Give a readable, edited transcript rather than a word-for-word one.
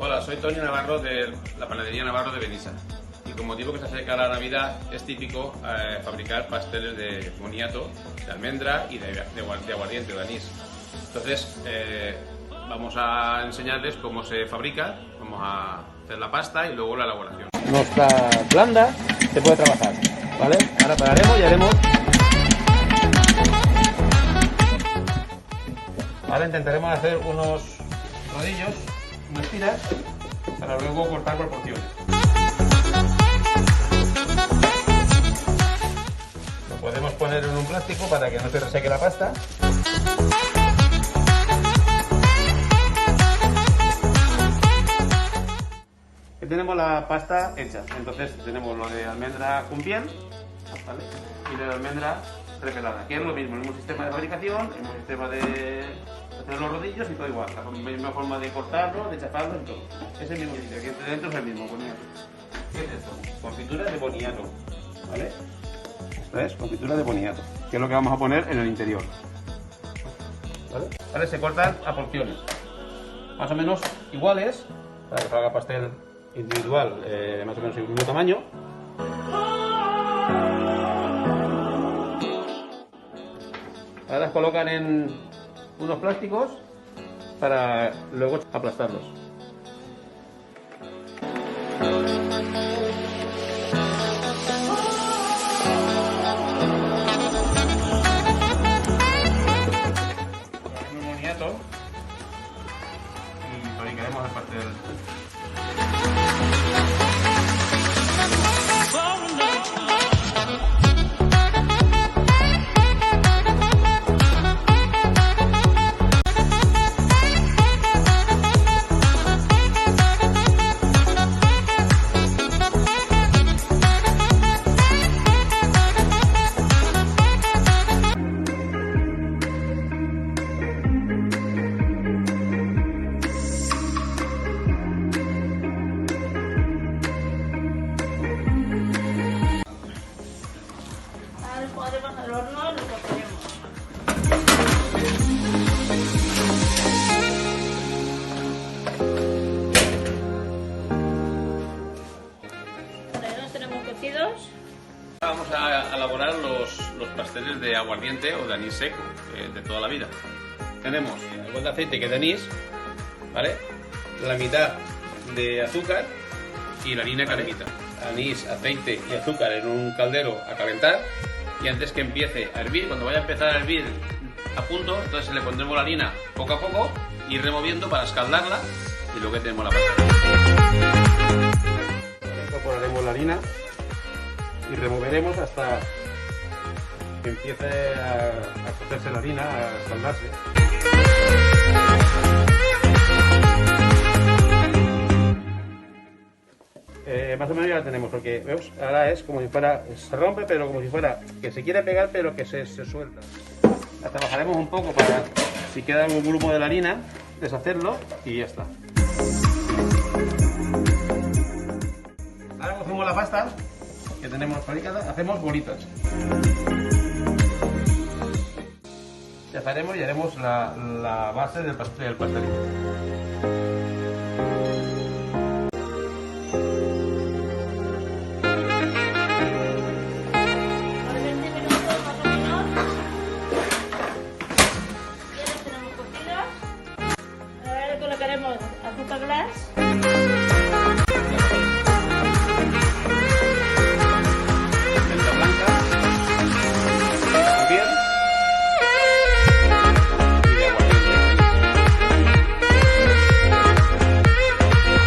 Hola, soy Tony Navarro de la panadería Navarro de Benissa. Y con motivo que se acerca la Navidad es típico fabricar pasteles de boniato, de almendra y de aguardiente, de anís. Entonces vamos a enseñarles cómo se fabrica, vamos a hacer la pasta y luego la elaboración. No está blanda, se puede trabajar, ¿vale? Ahora pararemos y haremos... Ahora intentaremos hacer unos rodillos, unas tiras, para luego cortar por porciones. Lo podemos poner en un plástico para que no se reseque la pasta. Aquí tenemos la pasta hecha, entonces tenemos lo de almendra con piel, ¿vale? Y lo de almendra repelada, que es lo mismo, el mismo sistema de fabricación, el mismo sistema de hacer los rodillos y todo igual, la misma forma de cortarlo, de chaparlo y todo. Es el mismo sistema, aquí dentro es el mismo, boniato. ¿Qué es esto? Confitura de boniato, ¿vale? Esto es confitura de boniato, que es lo que vamos a poner en el interior. ¿Vale? Vale, se cortan a porciones, más o menos iguales, para que se haga pastel individual, más o menos del mismo tamaño. Ahora las colocan en unos plásticos para luego aplastarlos. Un boniato y fabricaremos el pastel. Podemos al horno y lo coceremos. Ya los tenemos cocidos. Vamos a elaborar los pasteles de aguardiente o de anís seco, de toda la vida. Tenemos el bol de aceite que es de anís, ¿vale? La mitad de azúcar y la harina calemita. Anís, aceite y azúcar en un caldero a calentar. Y antes que empiece a hervir, cuando vaya a empezar a hervir a punto, entonces le pondremos la harina poco a poco, ir removiendo para escaldarla y luego tenemos la pasta. Incorporaremos la harina y removeremos hasta que empiece a cocerse la harina, a escaldarse. Más o menos ya la tenemos, porque ¿veos? Ahora es como si fuera, se rompe, pero como si fuera que se quiere pegar, pero que se suelta. La trabajaremos un poco para, si queda algún grumo de la harina, deshacerlo y ya está. Ahora cogemos la pasta que tenemos fabricada, hacemos bolitas. Chafaremos y haremos la base del pastelito. Ahora le colocaremos azúcar glass.